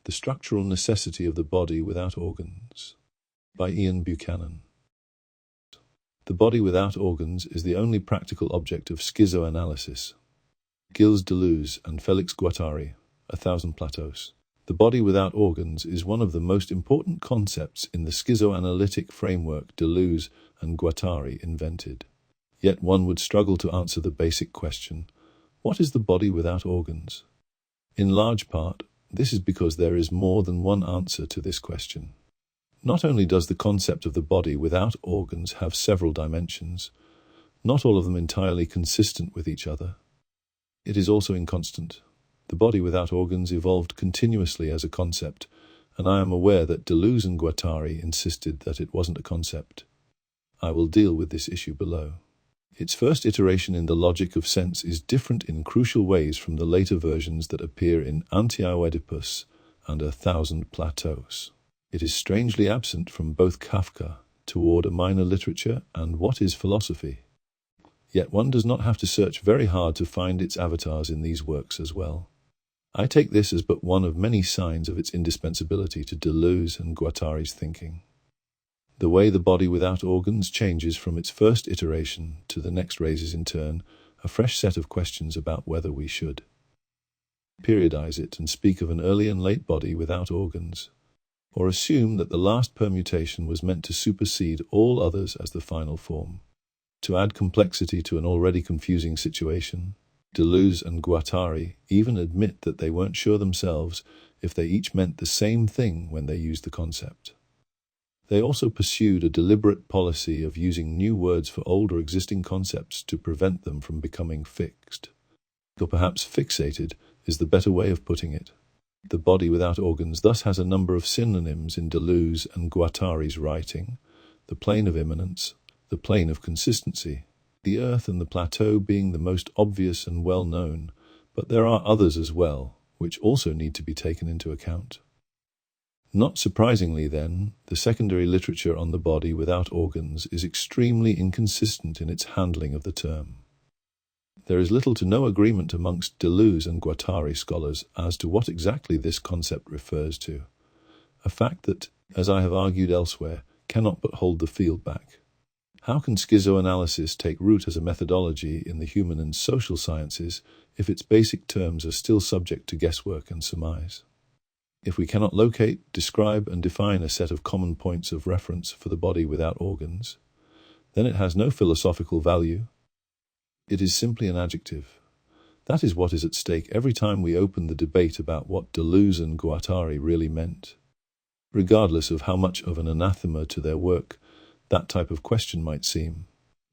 The Structural Necessity of the Body Without Organs, by Ian Buchanan. The body without organs is the only practical object of schizoanalysis. Gilles Deleuze and Félix Guattari, 1000 Plateaus. The body without organs is one of the most important concepts in the schizoanalytic framework Deleuze and Guattari invented. Yet one would struggle to answer the basic question, what is the body without organs? In large part, this is because there is more than one answer to this question. Not only does the concept of the body without organs have several dimensions, not all of them entirely consistent with each other, it is also inconstant. The body without organs evolved continuously as a concept, and I am aware that Deleuze and Guattari insisted that it wasn't a concept. I will deal with this issue below. Its first iteration in the logic of sense is different in crucial ways from the later versions that appear in Anti-Oedipus and 1000 Plateaus. It is strangely absent from both Kafka, Toward a Minor Literature, and What is Philosophy? Yet one does not have to search very hard to find its avatars in these works as well. I take this as but one of many signs of its indispensability to Deleuze and Guattari's thinking. The way the body without organs changes from its first iteration to the next raises in turn a fresh set of questions about whether we should periodize it and speak of an early and late body without organs, or assume that the last permutation was meant to supersede all others as the final form. To add complexity to an already confusing situation, Deleuze and Guattari even admit that they weren't sure themselves if they each meant the same thing when they used the concept. They also pursued a deliberate policy of using new words for old or existing concepts to prevent them from becoming fixed. Or perhaps fixated is the better way of putting it. The body without organs thus has a number of synonyms in Deleuze and Guattari's writing: the plane of immanence, the plane of consistency, the earth and the plateau being the most obvious and well-known, but there are others as well, which also need to be taken into account. Not surprisingly, then, the secondary literature on the body without organs is extremely inconsistent in its handling of the term. There is little to no agreement amongst Deleuze and Guattari scholars as to what exactly this concept refers to, a fact that, as I have argued elsewhere, cannot but hold the field back. How can schizoanalysis take root as a methodology in the human and social sciences if its basic terms are still subject to guesswork and surmise? If we cannot locate, describe, and define a set of common points of reference for the body without organs, then it has no philosophical value. It is simply an adjective. That is what is at stake every time we open the debate about what Deleuze and Guattari really meant. Regardless of how much of an anathema to their work that type of question might seem,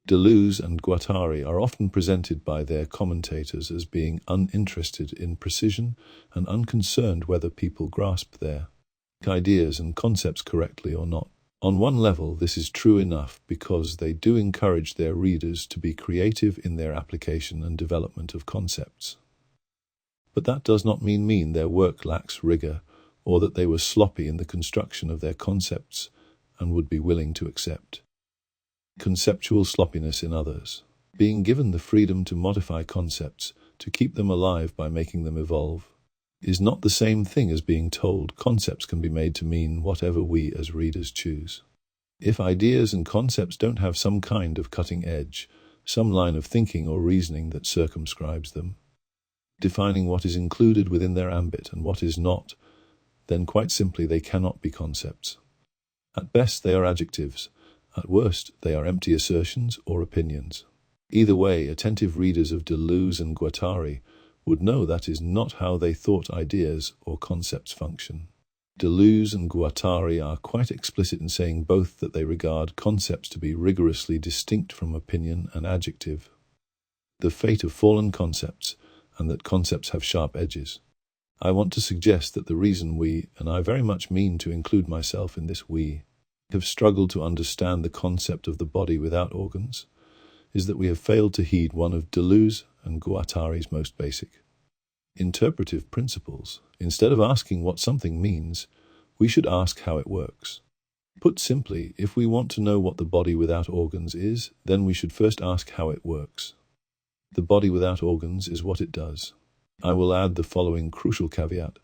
Deleuze and Guattari are often presented by their commentators as being uninterested in precision and unconcerned whether people grasp their ideas and concepts correctly or not. On one level, this is true enough because they do encourage their readers to be creative in their application and development of concepts. But that does not mean their work lacks rigor or that they were sloppy in the construction of their concepts and would be willing to accept conceptual sloppiness in others. Being given the freedom to modify concepts, to keep them alive by making them evolve, is not the same thing as being told concepts can be made to mean whatever we as readers choose. If ideas and concepts don't have some kind of cutting edge, some line of thinking or reasoning that circumscribes them, defining what is included within their ambit and what is not, then quite simply they cannot be concepts. At best they are adjectives, at worst they are empty assertions or opinions. Either way, attentive readers of Deleuze and Guattari would know that is not how they thought ideas or concepts function. Deleuze and Guattari are quite explicit in saying both that they regard concepts to be rigorously distinct from opinion and adjective, the fate of fallen concepts, and that concepts have sharp edges. I want to suggest that the reason we, and I very much mean to include myself in this we, have struggled to understand the concept of the body without organs is that we have failed to heed one of Deleuze and Guattari's most basic interpretive principles. Instead of asking what something means, we should ask how it works. Put simply, if we want to know what the body without organs is, then we should first ask how it works. The body without organs is what it does. I will add the following crucial caveat.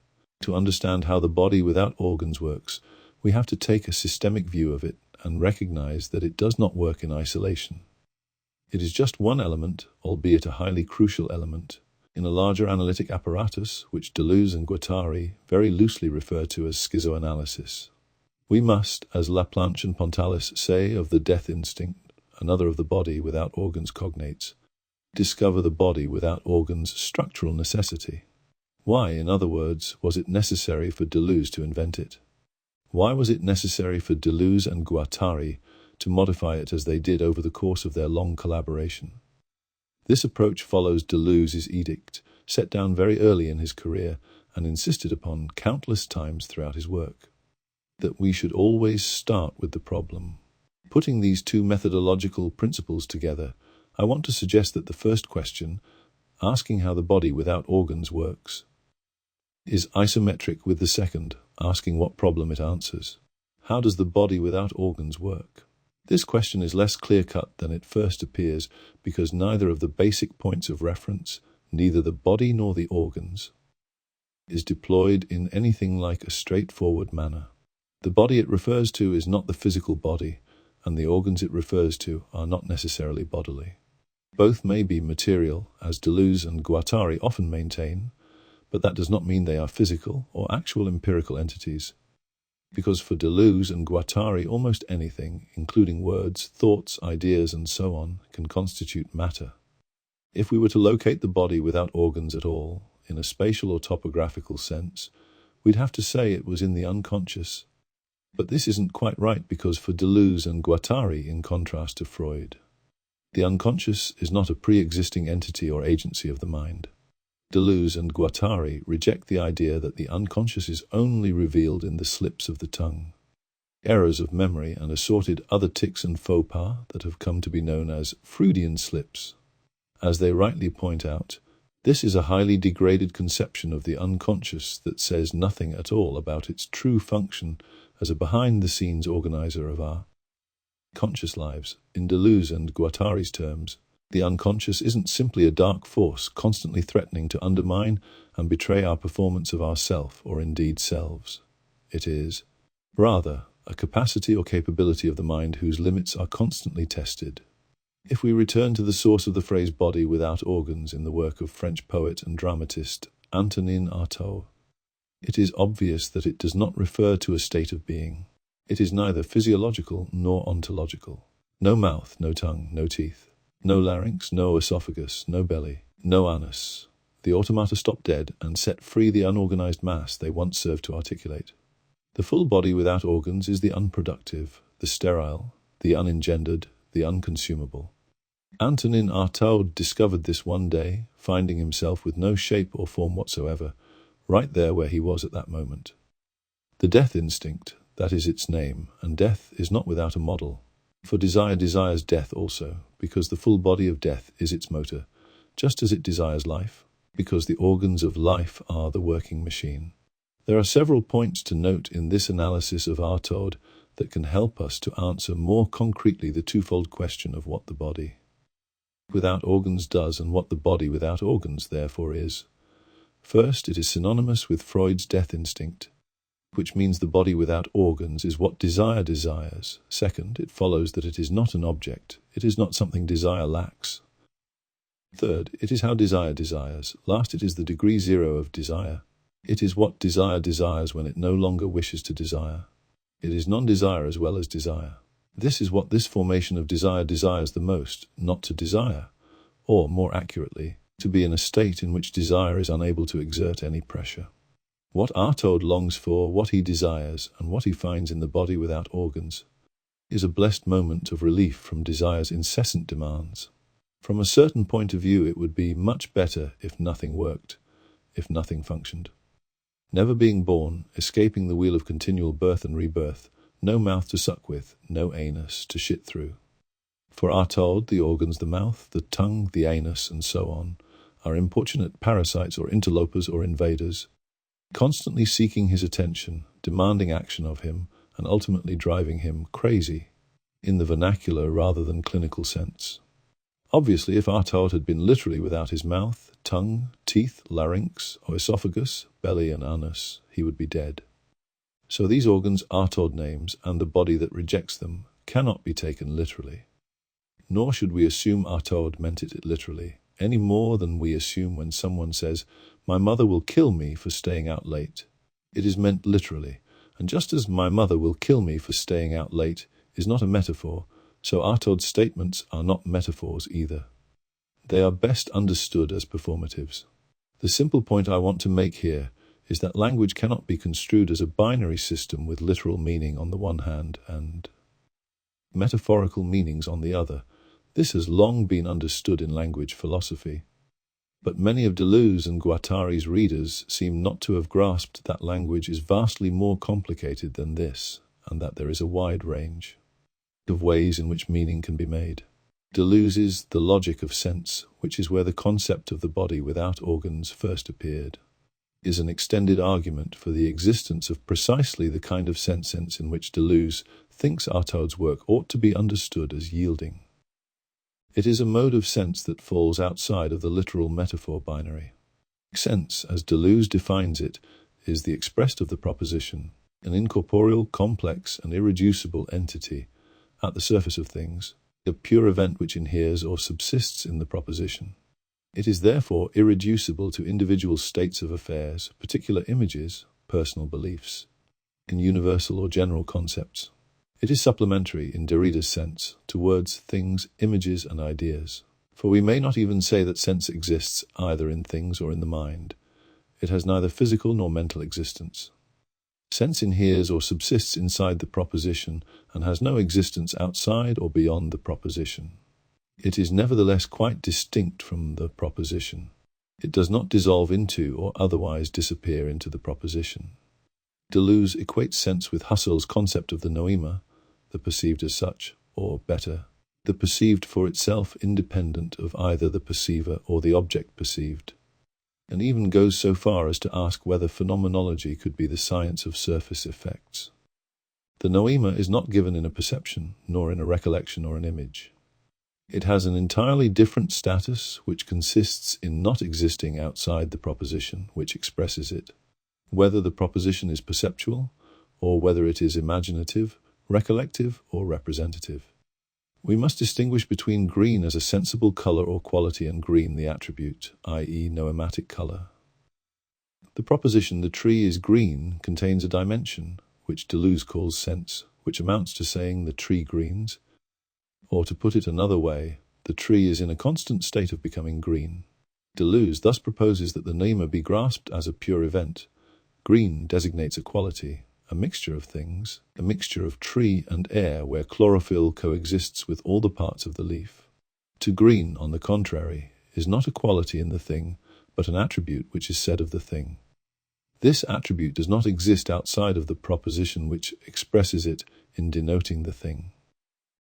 To understand how the body without organs works, we have to take a systemic view of it and recognize that it does not work in isolation. It is just one element, albeit a highly crucial element, in a larger analytic apparatus which Deleuze and Guattari very loosely refer to as schizoanalysis. We must, as Laplanche and Pontalis say of the death instinct, another of the body without organs cognates, discover the body without organs' structural necessity. Why, in other words, was it necessary for Deleuze to invent it? Why was it necessary for Deleuze and Guattari to modify it as they did over the course of their long collaboration? This approach follows Deleuze's edict, set down very early in his career and insisted upon countless times throughout his work, that we should always start with the problem. Putting these two methodological principles together, I want to suggest that the first question, asking how the body without organs works, is isometric with the second, asking what problem it answers. How does the body without organs work? This question is less clear-cut than it first appears because neither of the basic points of reference, neither the body nor the organs, is deployed in anything like a straightforward manner. The body it refers to is not the physical body, and the organs it refers to are not necessarily bodily. Both may be material, as Deleuze and Guattari often maintain, but that does not mean they are physical or actual empirical entities, because for Deleuze and Guattari almost anything, including words, thoughts, ideas, and so on, can constitute matter. If we were to locate the body without organs at all, in a spatial or topographical sense, we'd have to say it was in the unconscious. But this isn't quite right because for Deleuze and Guattari, in contrast to Freud, the unconscious is not a pre-existing entity or agency of the mind. Deleuze and Guattari reject the idea that the unconscious is only revealed in the slips of the tongue, errors of memory and assorted other tics and faux pas that have come to be known as Freudian slips. As they rightly point out, this is a highly degraded conception of the unconscious that says nothing at all about its true function as a behind-the-scenes organizer of our conscious lives. In Deleuze and Guattari's terms, the unconscious isn't simply a dark force constantly threatening to undermine and betray our performance of ourself or indeed selves. It is, rather, a capacity or capability of the mind whose limits are constantly tested. If we return to the source of the phrase body without organs in the work of French poet and dramatist Antonin Artaud, it is obvious that it does not refer to a state of being. It is neither physiological nor ontological. No mouth, no tongue, no teeth. No larynx, no esophagus, no belly, no anus. The automata stop dead and set free the unorganized mass they once served to articulate. The full body without organs is the unproductive, the sterile, the unengendered, the unconsumable. Antonin Artaud discovered this one day, finding himself with no shape or form whatsoever, right there where he was at that moment. The death instinct, that is its name, and death is not without a model. For desire desires death also, because the full body of death is its motor, just as it desires life, because the organs of life are the working machine. There are several points to note in this analysis of Artaud that can help us to answer more concretely the twofold question of what the body without organs does and what the body without organs therefore is. First, it is synonymous with Freud's death instinct, which means the body without organs is what desire desires. Second, it follows that it is not an object. It is not something desire lacks. Third, it is how desire desires. Last, it is the degree zero of desire. It is what desire desires when it no longer wishes to desire. It is non-desire as well as desire. This is what this formation of desire desires the most, not to desire, or, more accurately, to be in a state in which desire is unable to exert any pressure. What Artaud longs for, what he desires, and what he finds in the body without organs, is a blessed moment of relief from desire's incessant demands. From a certain point of view, it would be much better if nothing worked, if nothing functioned. Never being born, escaping the wheel of continual birth and rebirth, no mouth to suck with, no anus to shit through. For Artaud, the organs, the mouth, the tongue, the anus, and so on, are importunate parasites or interlopers or invaders, constantly seeking his attention, demanding action of him, and ultimately driving him crazy, in the vernacular rather than clinical sense. Obviously, if Artaud had been literally without his mouth, tongue, teeth, larynx, or esophagus, belly and anus, he would be dead. So these organs Artaud names and the body that rejects them cannot be taken literally. Nor should we assume Artaud meant it literally, any more than we assume when someone says, "My mother will kill me for staying out late." It is meant literally, and just as "my mother will kill me for staying out late" is not a metaphor, so Artaud's statements are not metaphors either. They are best understood as performatives. The simple point I want to make here is that language cannot be construed as a binary system with literal meaning on the one hand and metaphorical meanings on the other. This has long been understood in language philosophy. But many of Deleuze and Guattari's readers seem not to have grasped that language is vastly more complicated than this, and that there is a wide range of ways in which meaning can be made. Deleuze's The Logic of Sense, which is where the concept of the body without organs first appeared, is an extended argument for the existence of precisely the kind of sense in which Deleuze thinks Artaud's work ought to be understood as yielding. It is a mode of sense that falls outside of the literal metaphor binary. Sense, as Deleuze defines it, is the expressed of the proposition, an incorporeal, complex, and irreducible entity at the surface of things, a pure event which inheres or subsists in the proposition. It is therefore irreducible to individual states of affairs, particular images, personal beliefs, and universal or general concepts. It is supplementary, in Derrida's sense, to words, things, images, and ideas. For we may not even say that sense exists either in things or in the mind. It has neither physical nor mental existence. Sense inheres or subsists inside the proposition and has no existence outside or beyond the proposition. It is nevertheless quite distinct from the proposition. It does not dissolve into or otherwise disappear into the proposition. Deleuze equates sense with Husserl's concept of the noema, the perceived as such, or better, the perceived for itself independent of either the perceiver or the object perceived, and even goes so far as to ask whether phenomenology could be the science of surface effects. The noema is not given in a perception, nor in a recollection or an image. It has an entirely different status, which consists in not existing outside the proposition which expresses it, whether the proposition is perceptual, or whether it is imaginative, recollective, or representative. We must distinguish between green as a sensible color or quality and green the attribute, i.e. noematic color. The proposition "the tree is green" contains a dimension, which Deleuze calls sense, which amounts to saying the tree greens, or to put it another way, the tree is in a constant state of becoming green. Deleuze thus proposes that the noema be grasped as a pure event. Green designates a quality, a mixture of things, a mixture of tree and air where chlorophyll coexists with all the parts of the leaf. To green, on the contrary, is not a quality in the thing, but an attribute which is said of the thing. This attribute does not exist outside of the proposition which expresses it in denoting the thing.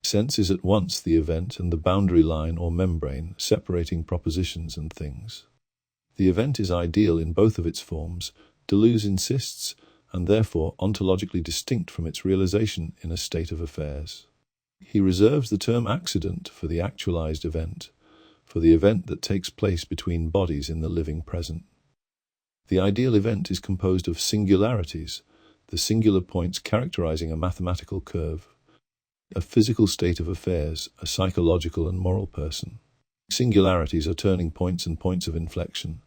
Sense is at once the event and the boundary line or membrane separating propositions and things. The event is ideal in both of its forms, Deleuze insists, and therefore ontologically distinct from its realization in a state of affairs. He reserves the term accident for the actualized event, for the event that takes place between bodies in the living present. The ideal event is composed of singularities, the singular points characterizing a mathematical curve, a physical state of affairs, a psychological and moral person. Singularities are turning points and points of inflection,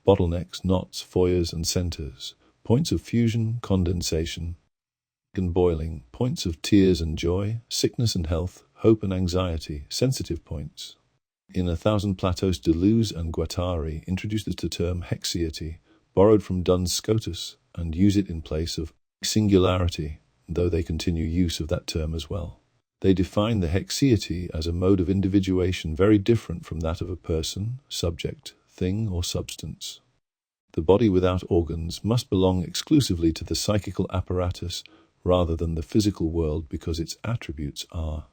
bottlenecks, knots, foyers, and centers, points of fusion, condensation, and boiling, points of tears and joy, sickness and health, hope and anxiety, sensitive points. In A Thousand Plateaus, Deleuze and Guattari introduced the term hexiety, borrowed from Duns Scotus, and use it in place of singularity, though they continue use of that term as well. They define the hexiety as a mode of individuation very different from that of a person, subject, thing, or substance. The body without organs must belong exclusively to the psychical apparatus rather than the physical world because its attributes are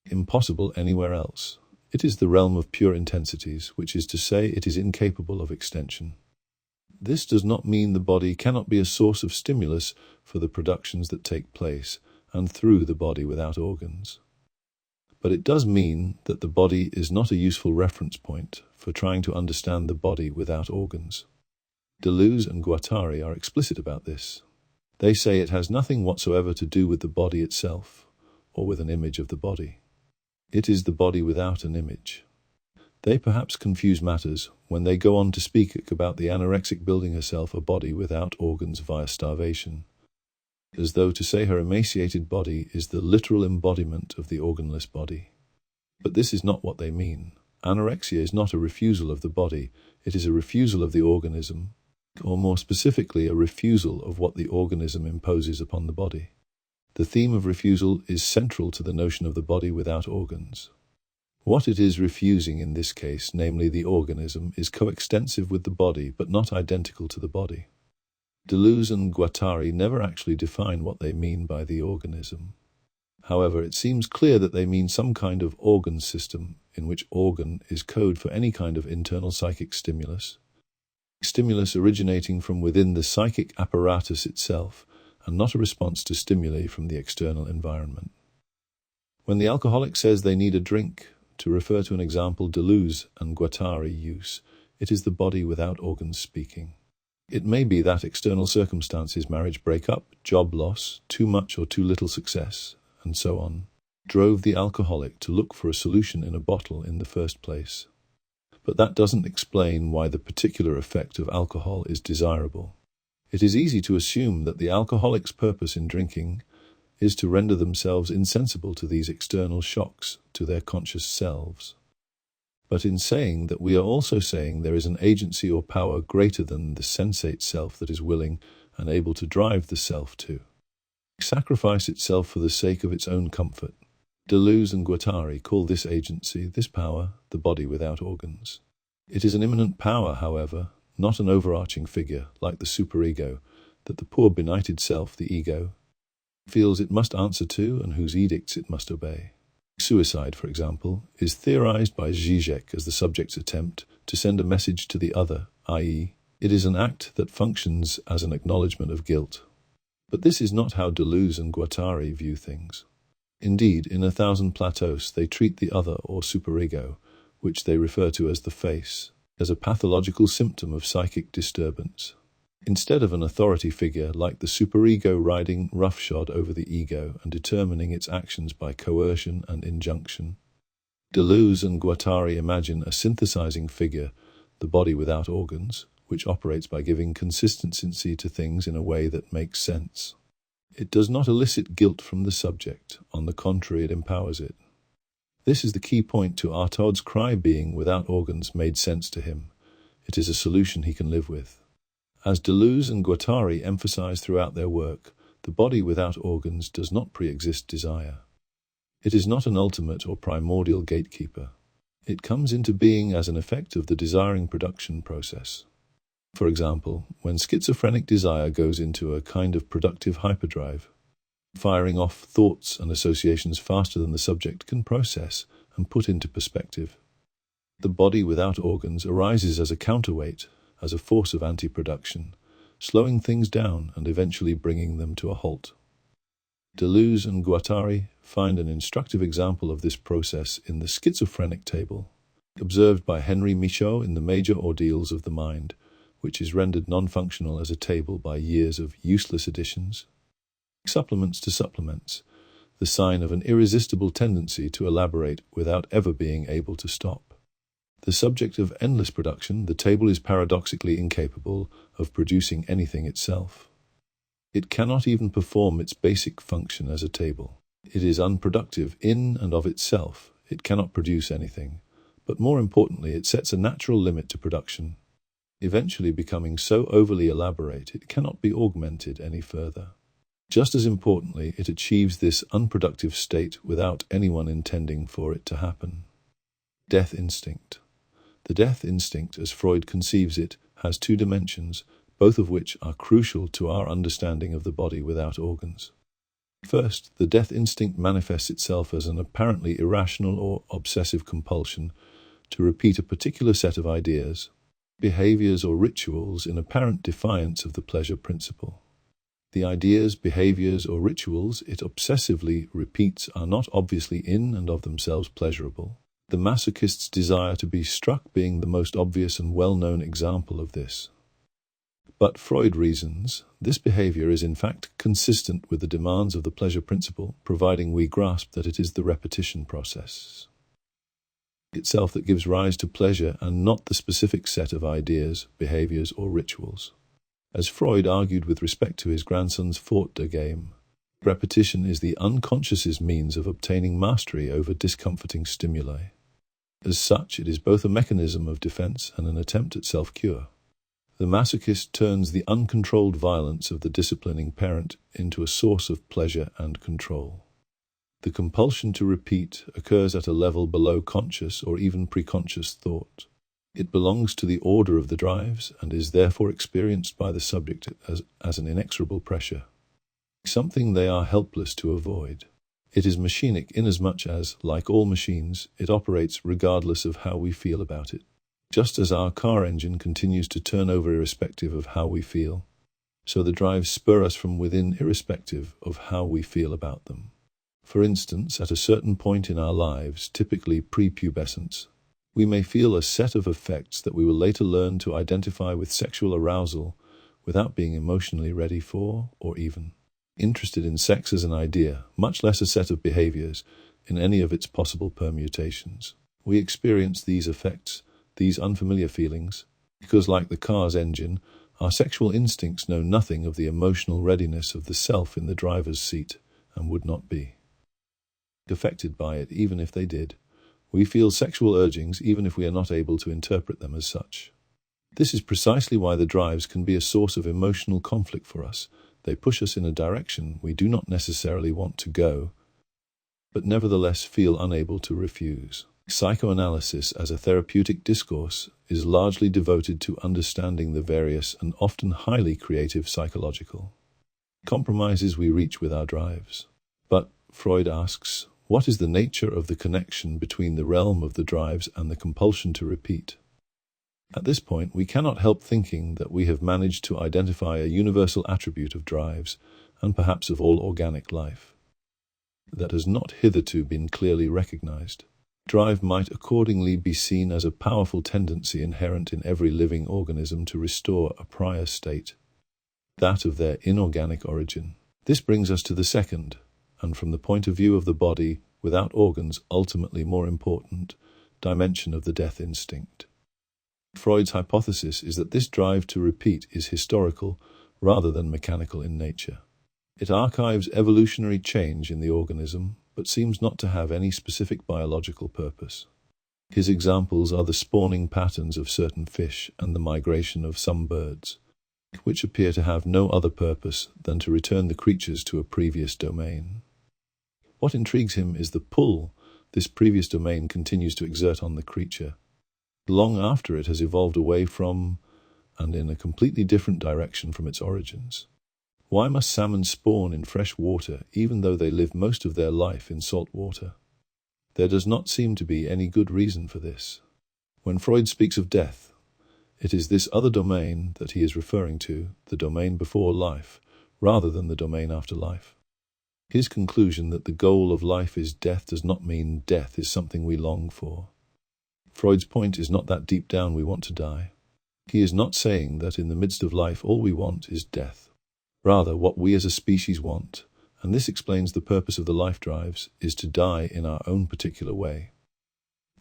impossible anywhere else. It is the realm of pure intensities, which is to say it is incapable of extension. This does not mean the body cannot be a source of stimulus for the productions that take place and through the body without organs. But it does mean that the body is not a useful reference point for trying to understand the body without organs. Deleuze and Guattari are explicit about this. They say it has nothing whatsoever to do with the body itself, or with an image of the body. It is the body without an image. They perhaps confuse matters when they go on to speak about the anorexic building herself a body without organs via starvation, as though to say her emaciated body is the literal embodiment of the organless body. But this is not what they mean. Anorexia is not a refusal of the body, it is a refusal of the organism, or more specifically, a refusal of what the organism imposes upon the body. The theme of refusal is central to the notion of the body without organs. What it is refusing in this case, namely the organism, is coextensive with the body, but not identical to the body. Deleuze and Guattari never actually define what they mean by the organism. However, it seems clear that they mean some kind of organ system, in which organ is code for any kind of internal psychic stimulus originating from within the psychic apparatus itself, and not a response to stimuli from the external environment. When the alcoholic says they need a drink, to refer to an example Deleuze and Guattari use, it is the body without organs speaking. It may be that external circumstances, marriage breakup, job loss, too much or too little success, and so on, drove the alcoholic to look for a solution in a bottle in the first place. But that doesn't explain why the particular effect of alcohol is desirable. It is easy to assume that the alcoholic's purpose in drinking is to render themselves insensible to these external shocks to their conscious selves. But in saying that, we are also saying there is an agency or power greater than the sensate self that is willing and able to drive the self to sacrifice itself for the sake of its own comfort. Deleuze and Guattari call this agency, this power, the body without organs. It is an immanent power, however, not an overarching figure, like the superego, that the poor benighted self, the ego, feels it must answer to and whose edicts it must obey. Suicide, for example, is theorized by Zizek as the subject's attempt to send a message to the other, i.e., it is an act that functions as an acknowledgement of guilt. But this is not how Deleuze and Guattari view things. Indeed, in 1,000 Platos, they treat the other or superego, which they refer to as the face, as a pathological symptom of psychic disturbance. Instead of an authority figure like the superego riding roughshod over the ego and determining its actions by coercion and injunction, Deleuze and Guattari imagine a synthesizing figure, the body without organs, which operates by giving consistency to things in a way that makes sense. It does not elicit guilt from the subject, on the contrary, it empowers it. This is the key point to Artaud's cry. Being without organs made sense to him. It is a solution he can live with. As Deleuze and Guattari emphasize throughout their work, the body without organs does not pre-exist desire. It is not an ultimate or primordial gatekeeper. It comes into being as an effect of the desiring production process. For example, when schizophrenic desire goes into a kind of productive hyperdrive, firing off thoughts and associations faster than the subject can process and put into perspective. The body without organs arises as a counterweight, as a force of anti-production, slowing things down and eventually bringing them to a halt. Deleuze and Guattari find an instructive example of this process in the schizophrenic table, observed by Henry Michaud in The Major Ordeals of the Mind, which is rendered non-functional as a table by years of useless additions. Supplements to supplements, the sign of an irresistible tendency to elaborate without ever being able to stop. The subject of endless production, the table is paradoxically incapable of producing anything itself. It cannot even perform its basic function as a table. It is unproductive in and of itself. It cannot produce anything. But more importantly, it sets a natural limit to production, eventually becoming so overly elaborate it cannot be augmented any further. Just as importantly, it achieves this unproductive state without anyone intending for it to happen. Death instinct. The death instinct, as Freud conceives it, has two dimensions, both of which are crucial to our understanding of the body without organs. First, the death instinct manifests itself as an apparently irrational or obsessive compulsion to repeat a particular set of ideas, behaviors or rituals in apparent defiance of the pleasure principle. The ideas, behaviors or rituals it obsessively repeats are not obviously in and of themselves pleasurable. The masochist's desire to be struck being the most obvious and well-known example of this. But Freud reasons, this behavior is in fact consistent with the demands of the pleasure principle, providing we grasp that it is the repetition process itself that gives rise to pleasure and not the specific set of ideas, behaviors, or rituals. As Freud argued with respect to his grandson's Forte game, repetition is the unconscious's means of obtaining mastery over discomforting stimuli. As such, it is both a mechanism of defense and an attempt at self-cure. The masochist turns the uncontrolled violence of the disciplining parent into a source of pleasure and control. The compulsion to repeat occurs at a level below conscious or even preconscious thought. It belongs to the order of the drives and is therefore experienced by the subject as an inexorable pressure, something they are helpless to avoid. It is machinic inasmuch as, like all machines, it operates regardless of how we feel about it. Just as our car engine continues to turn over irrespective of how we feel, so the drives spur us from within irrespective of how we feel about them. For instance, at a certain point in our lives, typically prepubescence, we may feel a set of affects that we will later learn to identify with sexual arousal without being emotionally ready for or even interested in sex as an idea, much less a set of behaviors in any of its possible permutations. We experience these affects, these unfamiliar feelings, because like the car's engine, our sexual instincts know nothing of the emotional readiness of the self in the driver's seat and would not be affected by it even if they did. We feel sexual urgings even if we are not able to interpret them as such. This is precisely why the drives can be a source of emotional conflict for us. They push us in a direction we do not necessarily want to go, but nevertheless feel unable to refuse. Psychoanalysis as a therapeutic discourse is largely devoted to understanding the various and often highly creative psychological compromises we reach with our drives. But, Freud asks, what is the nature of the connection between the realm of the drives and the compulsion to repeat? At this point, we cannot help thinking that we have managed to identify a universal attribute of drives, and perhaps of all organic life, that has not hitherto been clearly recognized. Drive might accordingly be seen as a powerful tendency inherent in every living organism to restore a prior state, that of their inorganic origin. This brings us to the second, and from the point of view of the body, without organs, ultimately more important, dimension of the death instinct. Freud's hypothesis is that this drive to repeat is historical rather than mechanical in nature. It archives evolutionary change in the organism, but seems not to have any specific biological purpose. His examples are the spawning patterns of certain fish and the migration of some birds, which appear to have no other purpose than to return the creatures to a previous domain. What intrigues him is the pull this previous domain continues to exert on the creature, long after it has evolved away from and in a completely different direction from its origins. Why must salmon spawn in fresh water even though they live most of their life in salt water? There does not seem to be any good reason for this. When Freud speaks of death, it is this other domain that he is referring to, the domain before life, rather than the domain after life. His conclusion that the goal of life is death does not mean death is something we long for. Freud's point is not that deep down we want to die. He is not saying that in the midst of life all we want is death. Rather, what we as a species want, and this explains the purpose of the life drives, is to die in our own particular way.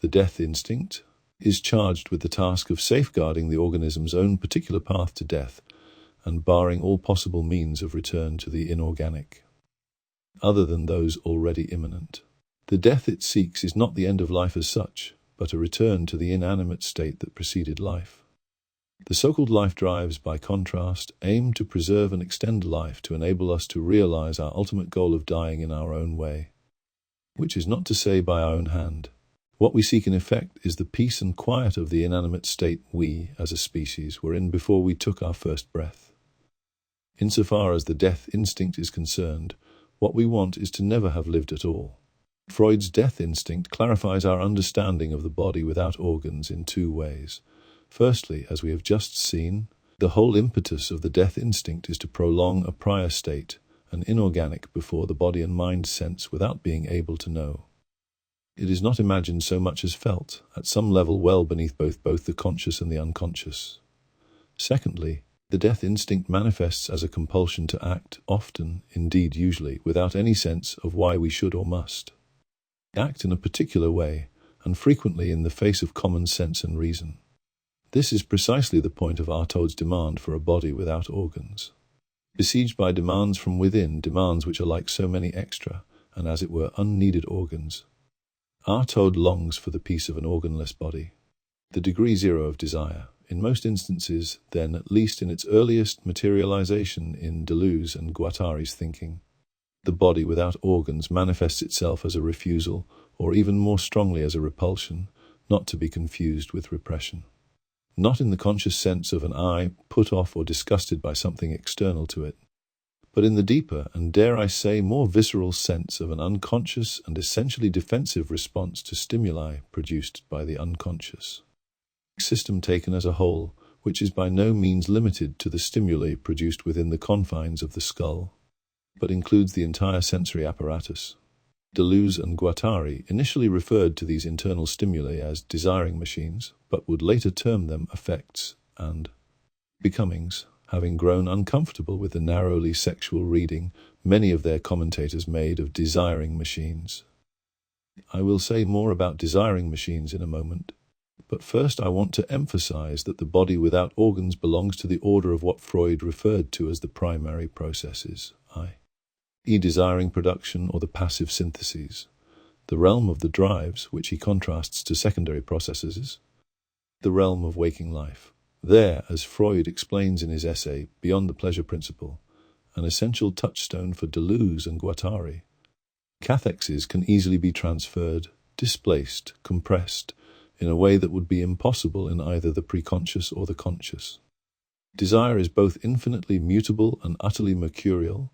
The death instinct is charged with the task of safeguarding the organism's own particular path to death and barring all possible means of return to the inorganic, other than those already imminent. The death it seeks is not the end of life as such, but a return to the inanimate state that preceded life. The so-called life drives, by contrast, aim to preserve and extend life to enable us to realize our ultimate goal of dying in our own way, which is not to say by our own hand. What we seek in effect is the peace and quiet of the inanimate state we, as a species, were in before we took our first breath. Insofar as the death instinct is concerned, what we want is to never have lived at all. Freud's death instinct clarifies our understanding of the body without organs in two ways. Firstly, as we have just seen, the whole impetus of the death instinct is to prolong a prior state, an inorganic before the body and mind sense without being able to know. It is not imagined so much as felt, at some level well beneath both the conscious and the unconscious. Secondly, The death instinct manifests as a compulsion to act, often, indeed usually, without any sense of why we should or must. Act in a particular way, and frequently in the face of common sense and reason. This is precisely the point of Artaud's demand for a body without organs. Besieged by demands from within, demands which are like so many extra, and as it were unneeded organs, Artaud longs for the peace of an organless body. The degree zero of desire, in most instances, then at least in its earliest materialization in Deleuze and Guattari's thinking, the body without organs manifests itself as a refusal, or even more strongly as a repulsion, not to be confused with repression. Not in the conscious sense of an I put off or disgusted by something external to it, but in the deeper and, dare I say, more visceral sense of an unconscious and essentially defensive response to stimuli produced by the unconscious system taken as a whole, which is by no means limited to the stimuli produced within the confines of the skull, but includes the entire sensory apparatus. Deleuze and Guattari initially referred to these internal stimuli as desiring machines, but would later term them affects and becomings. Having grown uncomfortable with the narrowly sexual reading many of their commentators made of desiring machines. I will say more about desiring machines in a moment, but first I want to emphasize that the body without organs belongs to the order of what Freud referred to as the primary processes, i.e. desiring production or the passive syntheses, the realm of the drives, which he contrasts to secondary processes, the realm of waking life. There, as Freud explains in his essay Beyond the Pleasure Principle, an essential touchstone for Deleuze and Guattari, cathexes can easily be transferred, displaced, compressed, in a way that would be impossible in either the preconscious or the conscious. Desire is both infinitely mutable and utterly mercurial,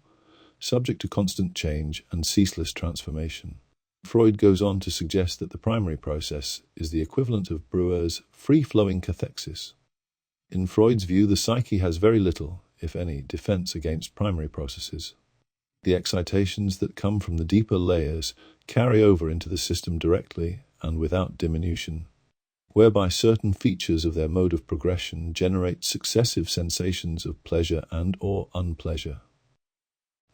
subject to constant change and ceaseless transformation. Freud goes on to suggest that the primary process is the equivalent of Breuer's free-flowing cathexis. In Freud's view, the psyche has very little, if any, defense against primary processes. The excitations that come from the deeper layers carry over into the system directly and without diminution, whereby certain features of their mode of progression generate successive sensations of pleasure and/or unpleasure.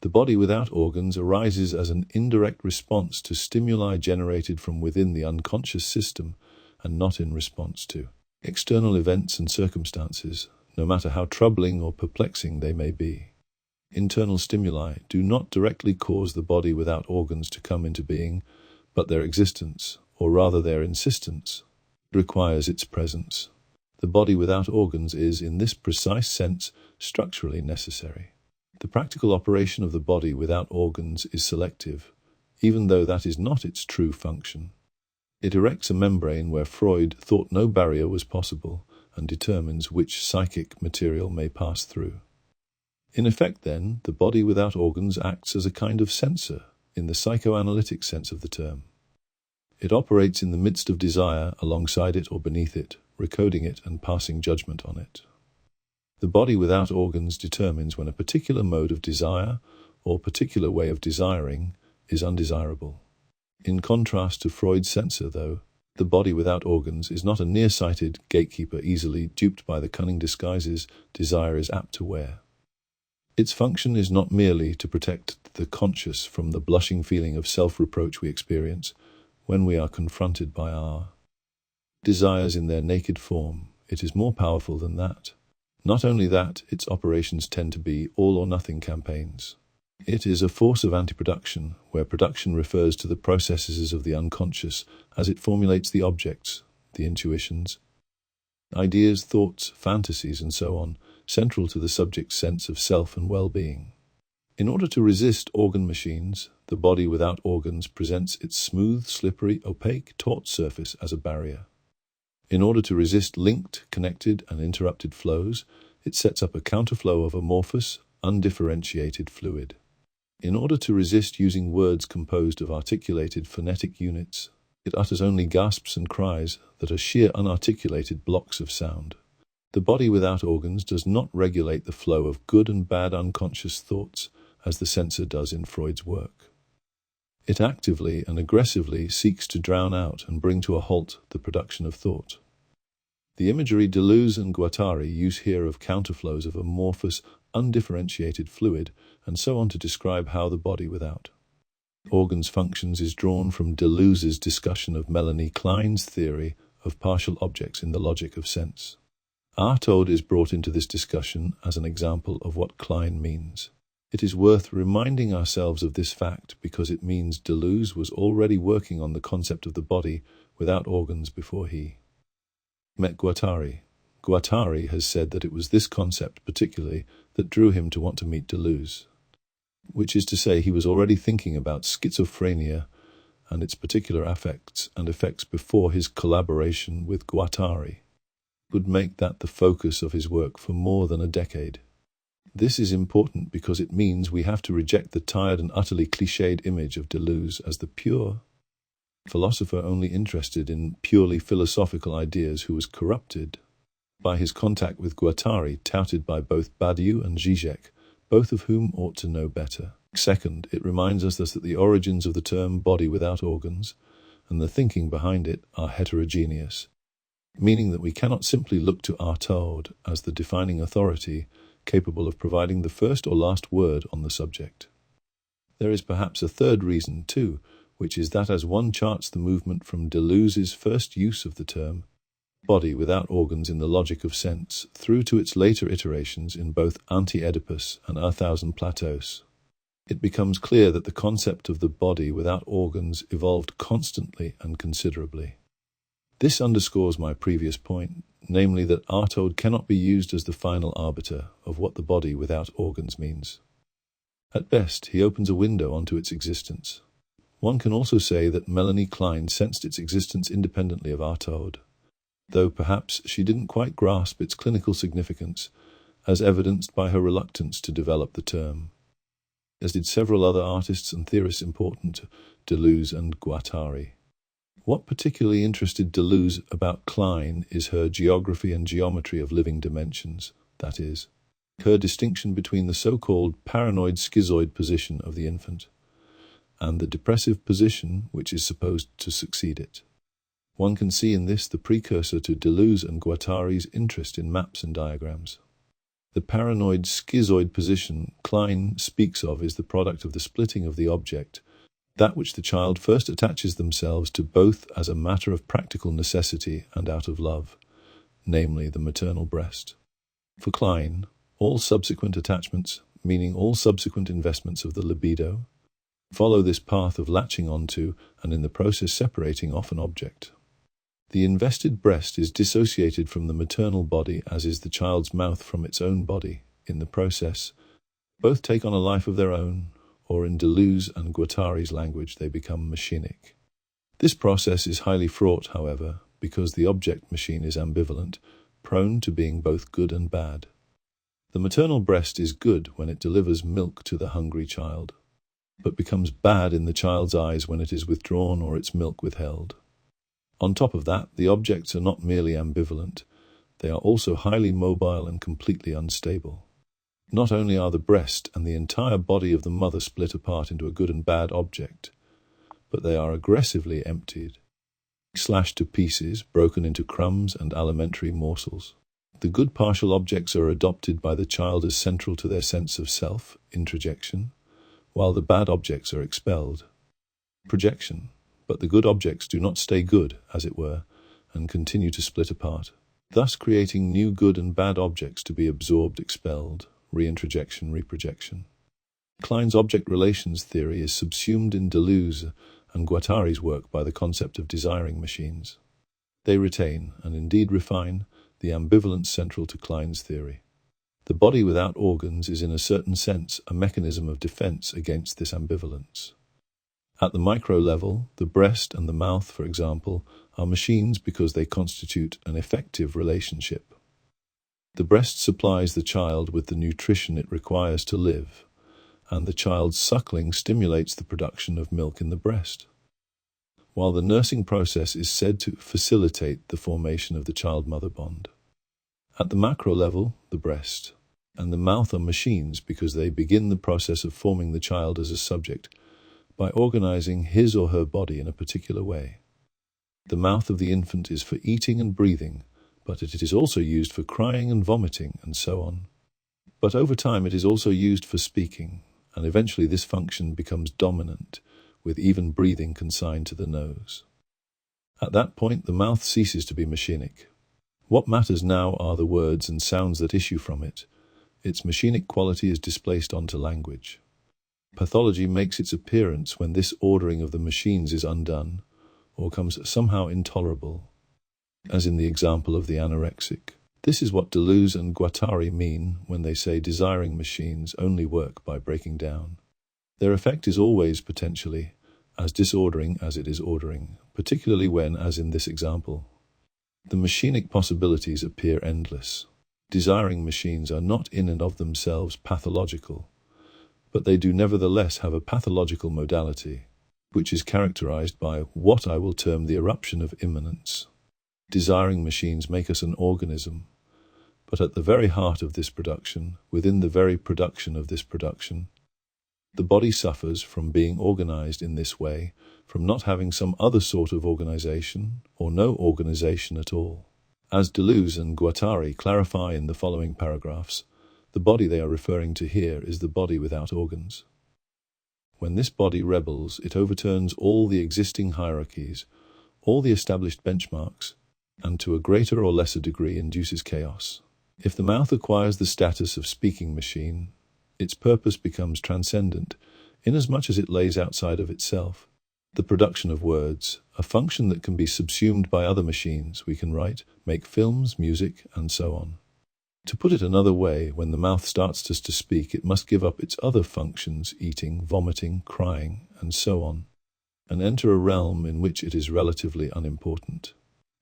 The body without organs arises as an indirect response to stimuli generated from within the unconscious system and not in response to external events and circumstances, no matter how troubling or perplexing they may be. Internal stimuli do not directly cause the body without organs to come into being, but their existence, or rather their insistence, requires its presence. The body without organs is, in this precise sense, structurally necessary. The practical operation of the body without organs is selective, even though that is not its true function. It erects a membrane where Freud thought no barrier was possible and determines which psychic material may pass through. In effect, then, the body without organs acts as a kind of censor, in the psychoanalytic sense of the term. It operates in the midst of desire, alongside it or beneath it, recoding it and passing judgment on it. The body without organs determines when a particular mode of desire, or particular way of desiring, is undesirable. In contrast to Freud's censor, though, the body without organs is not a nearsighted gatekeeper easily duped by the cunning disguises desire is apt to wear. Its function is not merely to protect the conscious from the blushing feeling of self-reproach we experience when we are confronted by our desires in their naked form. It is more powerful than that. Not only that, its operations tend to be all-or-nothing campaigns. It is a force of anti-production, where production refers to the processes of the unconscious as it formulates the objects, the intuitions, ideas, thoughts, fantasies, and so on, central to the subject's sense of self and well-being. In order to resist organ machines, the body without organs presents its smooth, slippery, opaque, taut surface as a barrier. In order to resist linked, connected, and interrupted flows, it sets up a counterflow of amorphous, undifferentiated fluid. In order to resist using words composed of articulated phonetic units, it utters only gasps and cries that are sheer unarticulated blocks of sound. The body without organs does not regulate the flow of good and bad unconscious thoughts as the censor does in Freud's work. It actively and aggressively seeks to drown out and bring to a halt the production of thought. The imagery Deleuze and Guattari use here of counterflows of amorphous, undifferentiated fluid, and so on to describe how the body without organs functions is drawn from Deleuze's discussion of Melanie Klein's theory of partial objects in the logic of sense. Artaud is brought into this discussion as an example of what Klein means. It is worth reminding ourselves of this fact because it means Deleuze was already working on the concept of the body without organs before he met Guattari. Guattari has said that it was this concept particularly that drew him to want to meet Deleuze, which is to say he was already thinking about schizophrenia and its particular affects and effects before his collaboration with Guattari would make that the focus of his work for more than a decade. This is important because it means we have to reject the tired and utterly cliched image of Deleuze as the pure philosopher only interested in purely philosophical ideas who was corrupted by his contact with Guattari, touted by both Badiou and Zizek, both of whom ought to know better. Second, it reminds us thus that the origins of the term body without organs and the thinking behind it are heterogeneous, meaning that we cannot simply look to Artaud as the defining authority capable of providing the first or last word on the subject. There is perhaps a third reason too, which is that as one charts the movement from Deleuze's first use of the term body without organs in the logic of sense through to its later iterations in both Anti-Oedipus and 1000 Plateaus, it becomes clear that the concept of the body without organs evolved constantly and considerably. This underscores my previous point, namely that Artaud cannot be used as the final arbiter of what the body without organs means. At best, he opens a window onto its existence. One can also say that Melanie Klein sensed its existence independently of Artaud, though perhaps she didn't quite grasp its clinical significance, as evidenced by her reluctance to develop the term, as did several other artists and theorists important to Deleuze and Guattari. What particularly interested Deleuze about Klein is her geography and geometry of living dimensions, that is, her distinction between the so-called paranoid schizoid position of the infant and the depressive position which is supposed to succeed it. One can see in this the precursor to Deleuze and Guattari's interest in maps and diagrams. The paranoid schizoid position Klein speaks of is the product of the splitting of the object, that which the child first attaches themselves to both as a matter of practical necessity and out of love, namely the maternal breast. For Klein, all subsequent attachments, meaning all subsequent investments of the libido, follow this path of latching onto and in the process separating off an object. The invested breast is dissociated from the maternal body as is the child's mouth from its own body. In the process, both take on a life of their own, or in Deleuze and Guattari's language they become machinic. This process is highly fraught, however, because the object machine is ambivalent, prone to being both good and bad. The maternal breast is good when it delivers milk to the hungry child, but becomes bad in the child's eyes when it is withdrawn or its milk withheld. On top of that, the objects are not merely ambivalent, they are also highly mobile and completely unstable. Not only are the breast and the entire body of the mother split apart into a good and bad object, but they are aggressively emptied, slashed to pieces, broken into crumbs and alimentary morsels. The good partial objects are adopted by the child as central to their sense of self, introjection, while the bad objects are expelled, projection. But the good objects do not stay good, as it were, and continue to split apart, thus creating new good and bad objects to be absorbed, expelled, reintrojection, reprojection. Klein's object relations theory is subsumed in Deleuze and Guattari's work by the concept of desiring machines. They retain, and indeed refine, the ambivalence central to Klein's theory. The body without organs is in a certain sense a mechanism of defense against this ambivalence. At the micro level, the breast and the mouth, for example, are machines because they constitute an effective relationship. The breast supplies the child with the nutrition it requires to live, and the child's suckling stimulates the production of milk in the breast, while the nursing process is said to facilitate the formation of the child-mother bond. At the macro level, the breast and the mouth are machines because they begin the process of forming the child as a subject by organizing his or her body in a particular way. The mouth of the infant is for eating and breathing, but it is also used for crying and vomiting and so on. But over time it is also used for speaking, and eventually this function becomes dominant, with even breathing consigned to the nose. At that point, the mouth ceases to be machinic. What matters now are the words and sounds that issue from it. Its machinic quality is displaced onto language. Pathology makes its appearance when this ordering of the machines is undone, or comes somehow intolerable, as in the example of the anorexic. This is what Deleuze and Guattari mean when they say desiring machines only work by breaking down. Their effect is always potentially as disordering as it is ordering, particularly when, as in this example, the machinic possibilities appear endless. Desiring machines are not in and of themselves pathological, but they do nevertheless have a pathological modality, which is characterized by what I will term the eruption of immanence. Desiring machines make us an organism, but at the very heart of this production, within the very production of this production, the body suffers from being organized in this way, from not having some other sort of organization, or no organization at all. As Deleuze and Guattari clarify in the following paragraphs, the body they are referring to here is the body without organs. When this body rebels, it overturns all the existing hierarchies, all the established benchmarks, and to a greater or lesser degree induces chaos. If the mouth acquires the status of speaking machine, its purpose becomes transcendent, inasmuch as it lays outside of itself. The production of words, a function that can be subsumed by other machines. We can write, make films, music, and so on. To put it another way, when the mouth starts to speak, it must give up its other functions, eating, vomiting, crying, and so on, and enter a realm in which it is relatively unimportant.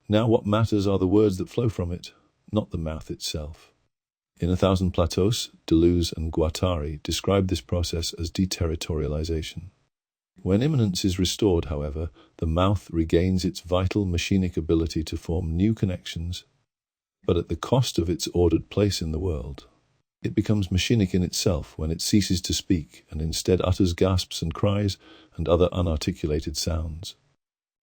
Now what matters are the words that flow from it, not the mouth itself. In 1,000 Plateaus, Deleuze and Guattari describe this process as deterritorialization. When immanence is restored, however, the mouth regains its vital machinic ability to form new connections, but at the cost of its ordered place in the world. It becomes machinic in itself when it ceases to speak and instead utters gasps and cries and other unarticulated sounds.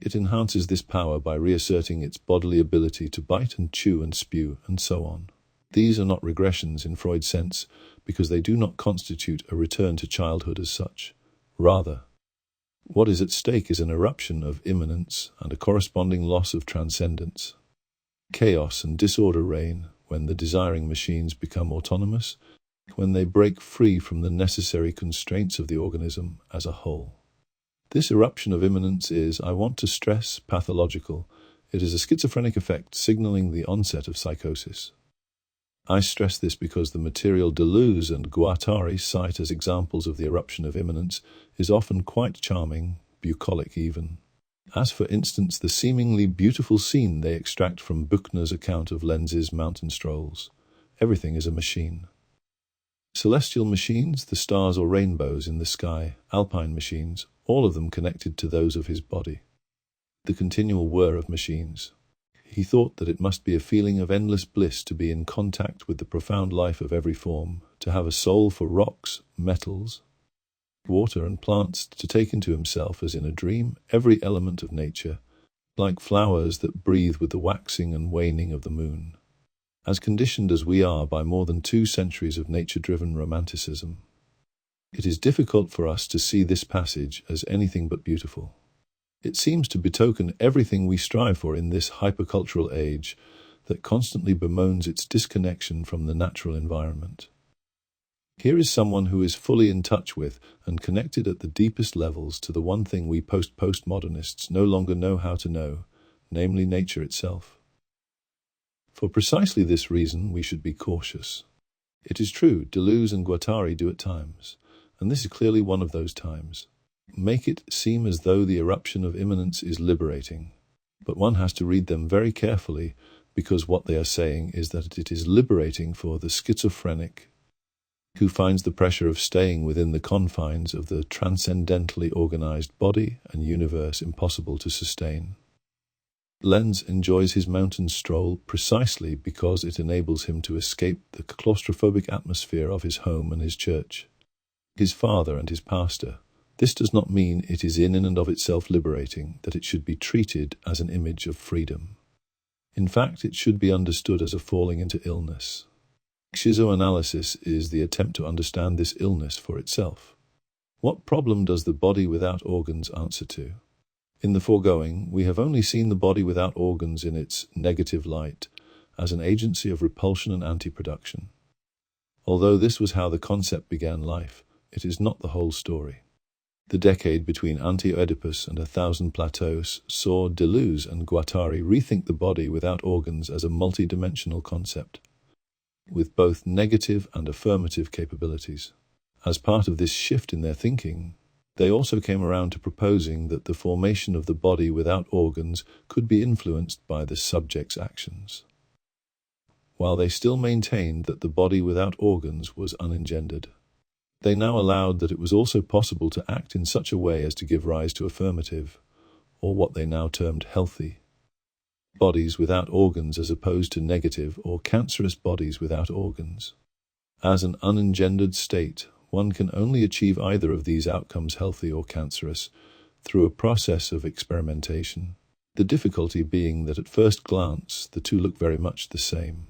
It enhances this power by reasserting its bodily ability to bite and chew and spew and so on. These are not regressions in Freud's sense, because they do not constitute a return to childhood as such. Rather, what is at stake is an eruption of immanence and a corresponding loss of transcendence. Chaos and disorder reign when the desiring machines become autonomous, when they break free from the necessary constraints of the organism as a whole. This eruption of immanence is, I want to stress, pathological. It is a schizophrenic effect signaling the onset of psychosis. I stress this because the material Deleuze and Guattari cite as examples of the eruption of immanence is often quite charming, bucolic even. As for instance, the seemingly beautiful scene they extract from Buchner's account of Lenz's mountain strolls. Everything is a machine. Celestial machines, the stars or rainbows in the sky, alpine machines, all of them connected to those of his body. The continual whir of machines. He thought that it must be a feeling of endless bliss to be in contact with the profound life of every form, to have a soul for rocks, metals, water and plants, to take into himself, as in a dream, every element of nature, like flowers that breathe with the waxing and waning of the moon. As conditioned as we are by more than 2 centuries of nature-driven romanticism, it is difficult for us to see this passage as anything but beautiful. It seems to betoken everything we strive for in this hypercultural age that constantly bemoans its disconnection from the natural environment. Here is someone who is fully in touch with and connected at the deepest levels to the one thing we postmodernists no longer know how to know, namely nature itself. For precisely this reason, we should be cautious. It is true, Deleuze and Guattari do at times, and this is clearly one of those times, make it seem as though the eruption of immanence is liberating. But one has to read them very carefully, because what they are saying is that it is liberating for the schizophrenic, who finds the pressure of staying within the confines of the transcendentally organized body and universe impossible to sustain. Lenz enjoys his mountain stroll precisely because it enables him to escape the claustrophobic atmosphere of his home and his church, his father and his pastor. This does not mean it is in and of itself liberating, that it should be treated as an image of freedom. In fact, it should be understood as a falling into illness. Schizoanalysis is the attempt to understand this illness for itself. What problem does the body without organs answer to? In the foregoing, we have only seen the body without organs in its negative light, as an agency of repulsion and anti-production. Although this was how the concept began life, it is not the whole story. The decade between Anti-Oedipus and 1000 Plateaus saw Deleuze and Guattari rethink the body without organs as a multi-dimensional concept, with both negative and affirmative capabilities. As part of this shift in their thinking, they also came around to proposing that the formation of the body without organs could be influenced by the subject's actions, while they still maintained that the body without organs was unengendered. They now allowed that it was also possible to act in such a way as to give rise to affirmative, or what they now termed healthy, bodies without organs as opposed to negative or cancerous bodies without organs. As an unengendered state, one can only achieve either of these outcomes, healthy or cancerous, through a process of experimentation. The difficulty being that at first glance, the two look very much the same.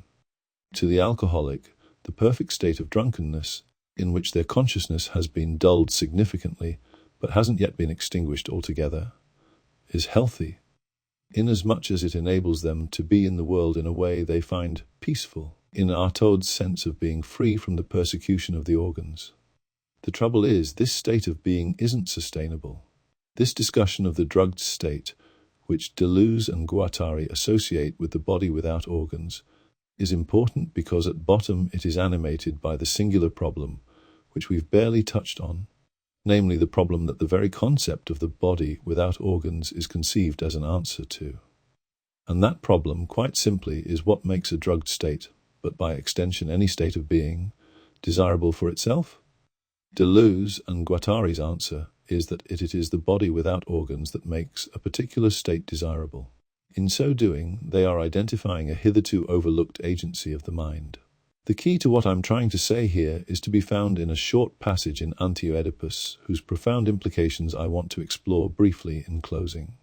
To the alcoholic, the perfect state of drunkenness, in which their consciousness has been dulled significantly but hasn't yet been extinguished altogether, is healthy, inasmuch as it enables them to be in the world in a way they find peaceful, in Artaud's sense of being free from the persecution of the organs. The trouble is, this state of being isn't sustainable. This discussion of the drugged state, which Deleuze and Guattari associate with the body without organs, is important because at bottom it is animated by the singular problem, which we've barely touched on, namely the problem that the very concept of the body without organs is conceived as an answer to. And that problem, quite simply, is what makes a drugged state, but by extension any state of being, desirable for itself? Deleuze and Guattari's answer is that it is the body without organs that makes a particular state desirable. In so doing, they are identifying a hitherto overlooked agency of the mind. The key to what I'm trying to say here is to be found in a short passage in Anti-Oedipus, whose profound implications I want to explore briefly in closing.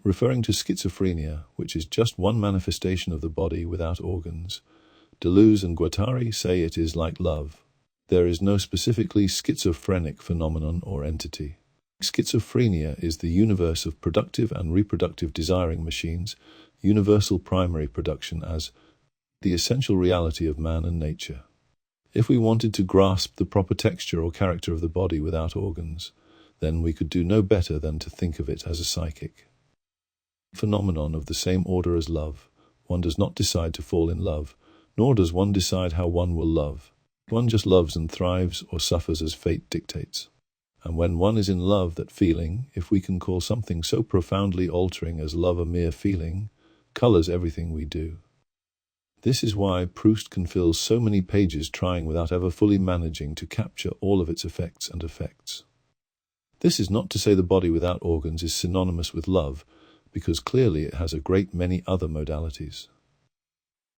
Referring to schizophrenia, which is just one manifestation of the body without organs, Deleuze and Guattari say it is like love. There is no specifically schizophrenic phenomenon or entity. Schizophrenia is the universe of productive and reproductive desiring machines, universal primary production as the essential reality of man and nature. If we wanted to grasp the proper texture or character of the body without organs, then we could do no better than to think of it as a psychic phenomenon of the same order as love. One does not decide to fall in love, nor does one decide how one will love. One just loves and thrives or suffers as fate dictates. And when one is in love, that feeling, if we can call something so profoundly altering as love a mere feeling, colors everything we do. This is why Proust can fill so many pages trying without ever fully managing to capture all of its effects and effects. This is not to say the body without organs is synonymous with love, because clearly it has a great many other modalities.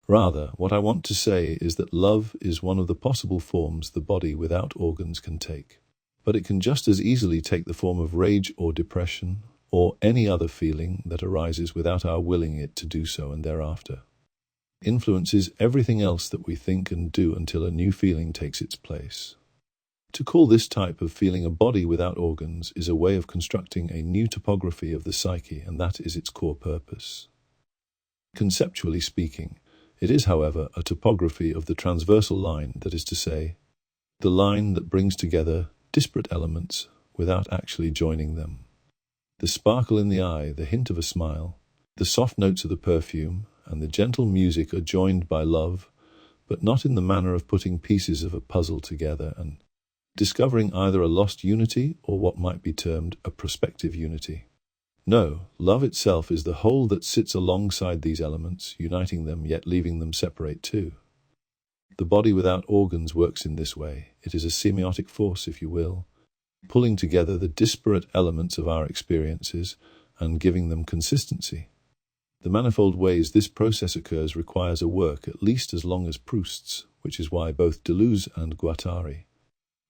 Rather, what I want to say is that love is one of the possible forms the body without organs can take. But it can just as easily take the form of rage or depression, or any other feeling that arises without our willing it to do so and thereafter influences everything else that we think and do until a new feeling takes its place. To call this type of feeling a body without organs is a way of constructing a new topography of the psyche, and that is its core purpose. Conceptually speaking, it is, however, a topography of the transversal line, that is to say, the line that brings together disparate elements without actually joining them. The sparkle in the eye, the hint of a smile, the soft notes of the perfume, and the gentle music are joined by love, but not in the manner of putting pieces of a puzzle together and discovering either a lost unity or what might be termed a prospective unity. No, love itself is the whole that sits alongside these elements, uniting them yet leaving them separate too. The body without organs works in this way. It is a semiotic force, if you will, pulling together the disparate elements of our experiences and giving them consistency. The manifold ways this process occurs requires a work at least as long as Proust's, which is why both Deleuze and Guattari,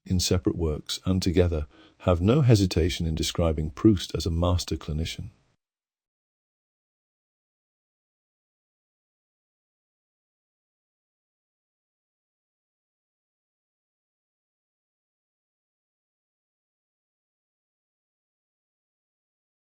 in separate works and together, have no hesitation in describing Proust as a master clinician.